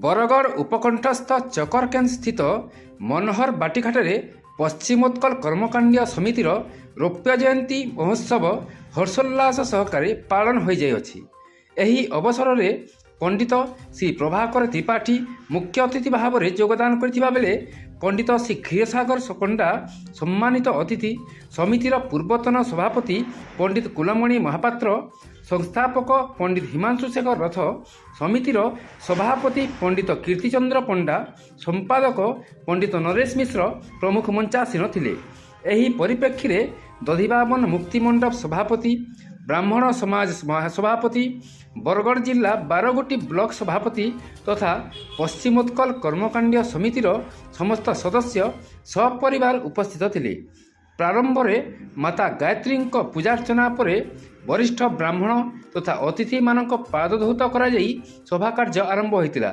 बरगढ़ उपकंठस्थ चकरकेन स्थित मनोहर बाटीघाट पश्चिमोत्कल कर्मकांड समितिर रौप्य जयंती महोत्सव हर्षोल्लास सहकारे पालन हो जाइछि। एही अवसर में पंडित श्री प्रभाकर त्रिपाठी मुख्य अतिथि भाव में योगदान करथिबा बेले पंडित श्री क्षीरसागर पंडा सम्मानित अतिथि, समितिर पूर्वतन सभापति पंडित कुलमणि महापात्र, संस्थापक पंडित हिमांशु शेखर रथ, समितिर सभापति पंडित कीर्तिचंद्र पंडा, संपादक पंडित नरेश मिश्र प्रमुख मंचासीन थिले। एही परिप्रेक्षी रे दधिबावन मुक्तिमंडप सभापति, ब्राह्मण समाज सभापति, बरगढ़ जिला बारगोटी ब्लॉक सभापति तथा पश्चिमोत्कल कर्मकांड समितिर समस्त सदस्य सपरिवार उपस्थित थिले। प्रारंभ में माता गायत्री पूजार्चना पर वरिष्ठ ब्राह्मण तथा अतिथि मानक पादधौत करा जाई सभा कार्य आरंभ होइतिला।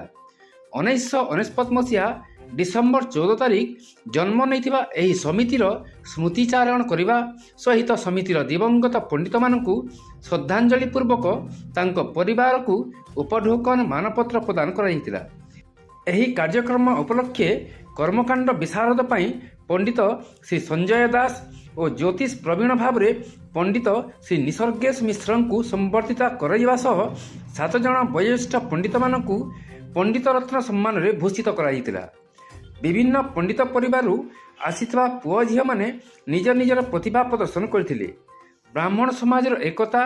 1969 मसीहा डिसेम्बर 14 तारिख जन्म नैथिबा एही समितिर स्मृतिचारण करने सहित समितिर दिवंगत पंडित मानकु श्रद्धांजलि पूर्वक तांको परिवार को उपढोकन मानपत्र प्रदान कराइतिला। एही कार्यक्रम उपलक्षे कर्मकांड विशारद पाई पंडित श्री संजय दास और ज्योतिष प्रवीण भाव में पंडित श्री निसर्गेश मिश्र को संबर्धित करवा सह 7 जन वयोज्येष्ठ पंडित मानकु पंडित रत्न सम्मान में भूषित कराइतिला। विभिन्न पंडित परिवार आसीथिबा पुओ झियो माने निज निजर प्रतिभा प्रदर्शन करथिले। ब्राह्मण समाज एकता,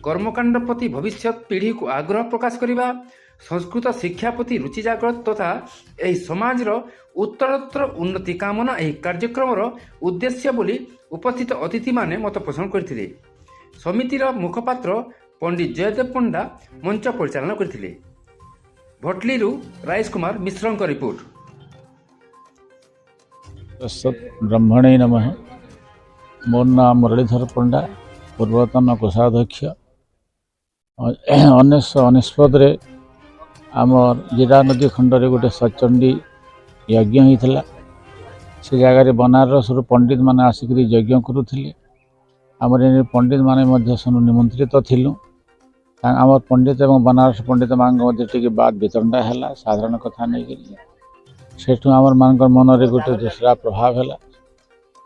कर्मकांड प्रति भविष्य पीढ़ी को आग्रह प्रकाश करने, संस्कृत शिक्षा प्रति रुचि जागृत तथा एही समाजर उत्तरोत्तर उन्नति कामना एही कार्यक्रमर उद्देश्य बोली उपस्थित अतिथि माने मत पोषण करथिले। समितिर मुखपात्र पंडित जयदेव पंडा मंच परिचालन करथिले। भटलीरू राइस कुमार मिश्रଙ୍କ रिपोर्ट। ब्रह्मणे नमः। मोर नाम मुरलीधर पंडा, पूर्वतन कोषाध्यक्ष। 1969 आमर जिरा नदी खंडरे गोटे सचंडी यज्ञ होता। से जगार बनारस पंडित माने आसिक यज्ञ करुले। आमर पंडित माने निमंत्रित थिलु। आम पंडित एवं बनारस पंडित मान बात वितंडा है साधारण कथा नहीं सेठू आमर मान मन में गोटे दूसरा प्रभाव है।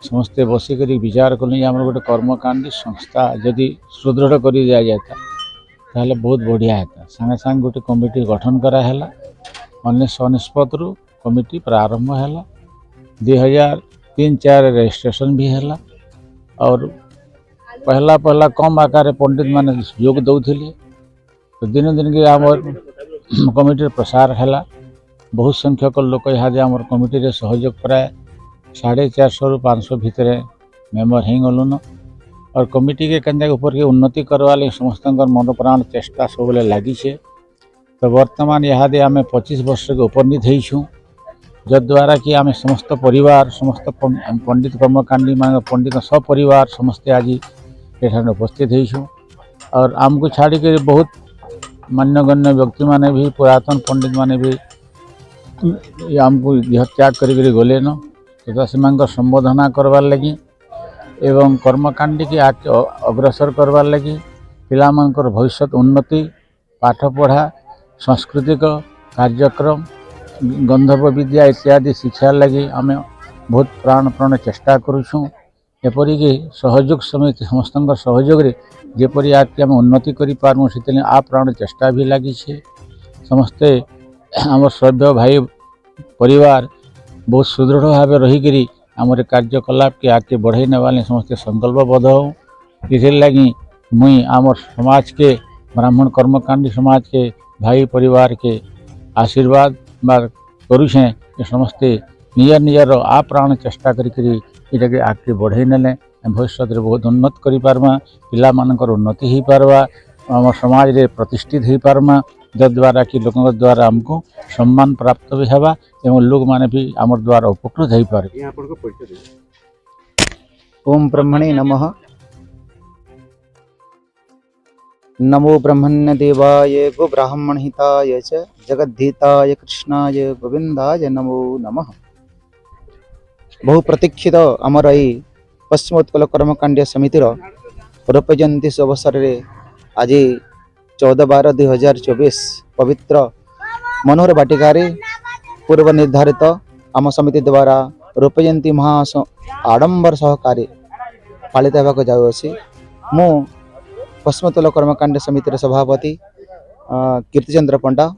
समस्ते बसिक विचार कले आम गोटे कर्मकांडी संस्था जदि सुदृढ़ कर दि जाता ताहले बहुत बढ़िया है। सांगे सांगे गोटे कमिटी गठन कराला। 1969 कमिटी प्रारंभ है। 2003-04 रजिस्ट्रेशन भी है और पहला कम आकार पंडित माने योग दौले। तो दिन दिन के आम कमिटी प्रसार है। बहुत संख्यक लोक यहाँ आम कमिटी सहयोग प्राय 450 रु 500 भितर मेम्बर हो गलुन और कमिटी के केंद्र ऊपर के उन्नति करवा लगे समस्त मन प्राण चेष्टा सब लगी। तो वर्तमान यहाँ आम 25 वर्ष के उपनीत होइछुं, जद्वारा कि आम समस्त परिवार समस्त पंडित कर्मकांडी मान पंडित सपरिवार समस्ते आज ये उपस्थित होइछुं और आमको छाड़ी के बहुत मान्यगण्य व्यक्ति माने भी पुरातन पंडित माने भी आमको देह त्याग करी गले न तथा से संबोधना करवार लगी एवं कर्मकांडी की आगे अग्रसर करवार लगी पिलामानकर भविष्य उन्नति पाठ पढ़ा सांस्कृतिक कार्यक्रम गंधर्व विद्या इत्यादि शिक्षा लगी आम बहुत प्राण चेष्टा करुछुं। एपरिक सहयोग समिति समस्त सहयोग जेपरी आगे आम उन्नति करूँ से आ प्राण चेष्टा भी लगी। समस्ते आम सभ्य भाई परिवार बहुत सुदृढ़ भाव रहीकि आम कार्यकलाप के आगे बढ़ई नेवाले समस्ते संकल्पबद्ध हो। इस लगी मुई आम समाज के ब्राह्मण कर्मकांडी समाज के भाई परिवार के आशीर्वाद करुछे समस्ते निजर निजर आ प्राण चेष्टा करी आगे बढ़ई नेले भविष्य में बहुत उन्नत कर पार्मा, पिला मानकर उन्नति हो पार्बा, आम समाज रे प्रतिष्ठित हो पार्मा, जद्वारा कि लोक द्वारा आमको सम्मान प्राप्त भी हवा एवं लोग माने भी आम द्वारा उपकृत हो पारे। ओम ब्रह्मणे नमः। नमो ब्रह्मण्य देवाय गो ब्राह्मण हिताय च जगद्धिताय कृष्णाय गोविंदाय नमो नमः। बहु प्रतीक्षित आमर यही पश्चिमोत्कल कर्मकांड समितिर रौप्य जयंती अवसर में आज 14/12/2024 पवित्र मनोहर बाटिकारे पूर्व निर्धारित आम समिति द्वारा रौप्य जयंती महा आडंबर सहकारे पालित होगा जाऊँगी। मु पश्चिमोत्कल कर्मकांड समितिर सभापति कीर्तिचंद्र पंडा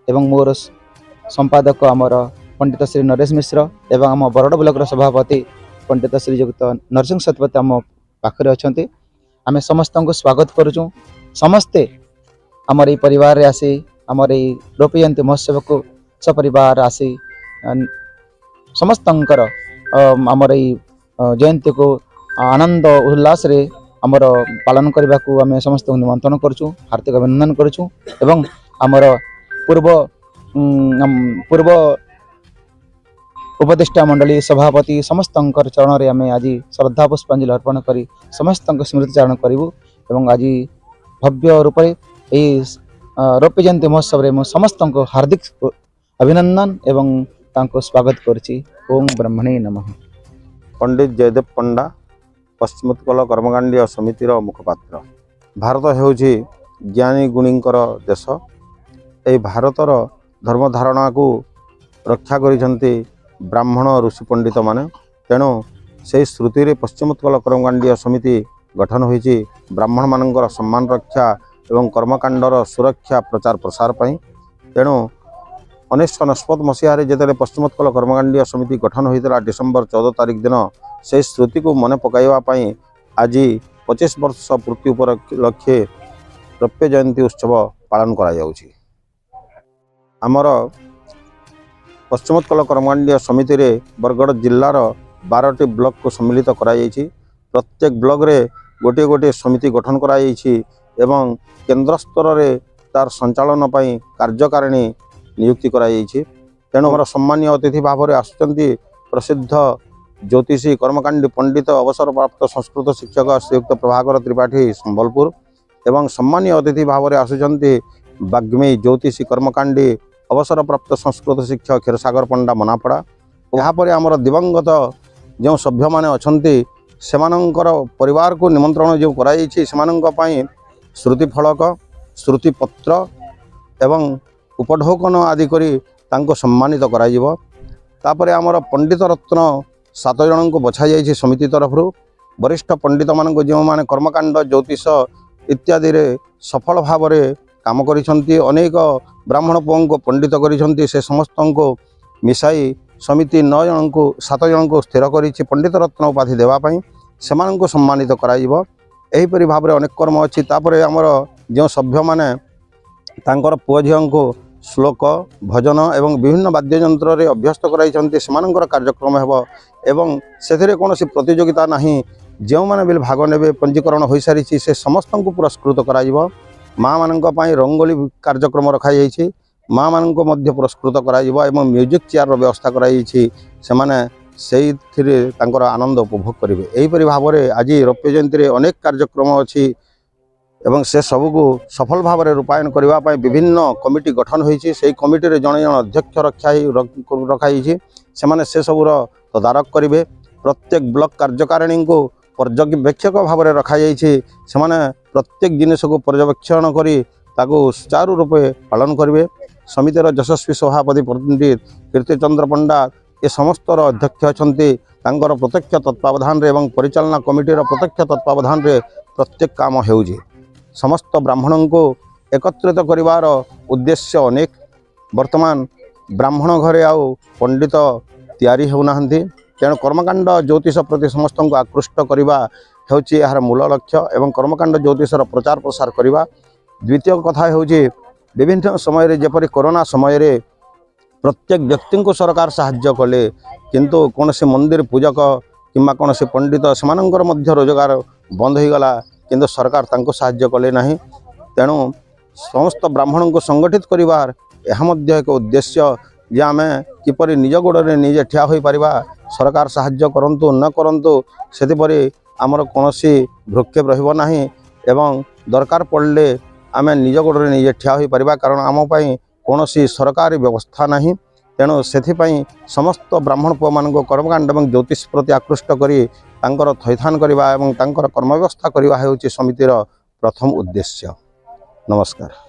एवं मोर संपादक आमर पंडित श्री नरेश मिश्र एवं आम बरड ब्लॉक सभापति पंडित श्रीजुक्त नरसिंह शतपथी आम पाखे अच्छा। आम समस्त को स्वागत करुचु। समस्ते आमर परिवार आसी आमर रौप्य जयंती महोत्सव को सपरिवार आसी समस्त आमर जयंती को आनंद उल्लास रे आमर पालन करने को आम समस्त निमंत्रण करुचु, हार्दिक अभिनंदन करुचु। एवं आमर पूर्व उपदेष्टा मंडली सभापति समस्त चरण में आम आज श्रद्धा पुष्पांजलि अर्पण कर समस्त स्मृति चारण करूँ। एवं आज भव्य रूप से रौप्य जयंती महोत्सव में समस्त हार्दिक अभिनंदन एवं तांको स्वागत करुछि। ओम ब्रह्मणे नमः। पंडित जयदेव पंडा पश्चिमोत्कल कर्मकांडीय समितिर मुखपात्र। भारत हेउछि ज्ञानी गुणींकर देश। ए भारतर धर्मधारणा को रक्षा करिसंती ब्राह्मण ऋषि पंडित माने। तेणु से श्रुति रे पश्चिमोत्कल कर्मकांडीय समिति गठन होइछि ब्राह्मण मानकर सम्मान रक्षा एवं कर्मकांडर सुरक्षा प्रचार प्रसार पई। तेणु 1990 मसीह जिते पश्चिमोत्कल कर्मकांडीय समिति गठन होता डिसेम्बर 14 तारिख दिन से श्रुति को मन पकाइवाई आज 25 वर्ष पूर्ति उपलक्षे रौप्य जयंती उत्सव पालन करायाउछि। आमर पश्चिमोत्कल कर्मकांडीय समिति रे बरगड़ जिल्लार 12टी ब्लॉक को सम्मिलित करायाइछि। प्रत्येक ब्लॉक रे गोटे गोटे समिति गठन करायाइछि एवं केंद्र स्तर रे तार संचालन पई कार्यकारिणी नियुक्ति करायाइछि। तेणु आमर सम्मानीय अतिथि भाव में आसुचंती प्रसिद्ध ज्योतिषी कर्मकांडी पंडित अवसर प्राप्त संस्कृत शिक्षक श्रीयुक्त प्रभाकर त्रिपाठी संबलपुर एवं सम्मानीय अतिथि भाव में आसुचंती बाग्मी ज्योतिषी कर्मकांडी अवसर प्राप्त संस्कृत शिक्षक क्षीरसागर पंडा मनापड़ा। यापर आमर दिवंगत जो सभ्य माने अछंती सेमानंकर परिवार को निमंत्रण जो कराइछि सेमानंक पई श्रुति फलक श्रुति पत्र एवं उपढौकन आदि करी तांको सम्मानित कराइबो। तापरे आमर पंडित रत्न 7 जन को बछा जाइछि समिति तरफ। वरिष्ठ पंडित मानक जो माने कर्मकांड ज्योतिष इत्यादि रे सफल भाव में काम करिसंती अनेक ब्राह्मण पुओं को पंडित करिसंती से समस्त को मिसाई समिति 7 जन को स्थिर करिछि पंडित रत्न उपाधि देवा पई सेमानंको सम्मानित कराइबो। एहिपरि भाव में अनेक कर्म अछि। तापरे आमर जो सभ्य माने तांकर पुओ झियों को श्लोक भजन एवं विभिन्न वाद्ययंत्र रे अभ्यस्त कराइछन्ति सेमानंकर कार्यक्रम हेबो एवं सेथिरे कोनोसी प्रतियोगिता नाही। जो माने बिल भाग नेबे पंजीकरण होई सारिछि से समस्त को पुरस्कृत कराइबो। माँ मानक पई रंगोली कार्यक्रम रखा जाइछि। माँ मानक मध्य पुरस्कृत कराइबो एवं म्यूजिक चेयर व्यवस्था कराइछि सेमाने सेई थिरे तांकर आनंद उपभोग करिवे। एहिपरि भाव में आज रौप्य जयंती रे अनेक कार्यक्रम अछि एवं से सबको सफल भाव में रूपायन करने विभिन्न कमिटी गठन होइछि। सेई कमिटी रे जण जण अध्यक्ष रखाई से सबूर तदारक करेंगे। प्रत्येक ब्लॉक कार्यकारिणी को पर्यवेक्षक भाव में रखा जाइछि। सेमाने प्रत्येक जिनिस को पर्यवेक्षण करी ताको सुचारू रूपे पालन करेंगे। समितिर यशस्वी सभापति पंडित कीर्तिचंद्र पंडा ये समस्त अध्यक्ष अछंती तांकर प्रत्यक्ष तत्वावधान रे एवं परिचालना कमिटीर प्रत्यक्ष तत्वावधान रे प्रत्येक काम हेउछि। समस्त ब्राह्मणों को एकत्रित करिवार उद्देश्य अनेक। वर्तमान ब्राह्मण घरे आउ पंडित तैयारी होउनाहंती। तेणु कर्मकांड ज्योतिष प्रति समस्त को आकृष्ट करवा हेउछि यार मूल लक्ष्य एवं कर्मकांड ज्योतिषर प्रचार प्रसार करवा। द्वितीय कथा हेउछि विभिन्न समय जेपरि कोरोना समय रे प्रत्येक व्यक्ति को सरकार साहाय्य कले किंतु कौन से मंदिर पूजक किंबा कौन से पंडित सेमानंकर मध्य रोजगार बंद हो गला किंतु सरकार तांको साहाय्य कले नहीं। तेणु समस्त ब्राह्मण को संगठित करिवार यह मध्य एक उद्देश्य जे आमे किपरि निज गोड़े निजे ठिया होई परिबा। सरकार साहाय्य करंतु न करंतु सेतिपरि आमर कोनोसी भ्रुक्षेप रहिबो नाही एवं दरकार पड़ले आमे निज गोड़े निजे ठिया होई परिबा कारण आम पई कोनोसी सरकारी व्यवस्था नहीं। तेणु सेथिपई समस्त ब्राह्मण पुओ मानक कर्मकांड एवं ज्योतिष प्रति आकृष्ट करी तांकर थैथान करवा एवं तांकर कर्म व्यवस्था करवा हेउछि समितिर प्रथम उद्देश्य। नमस्कार।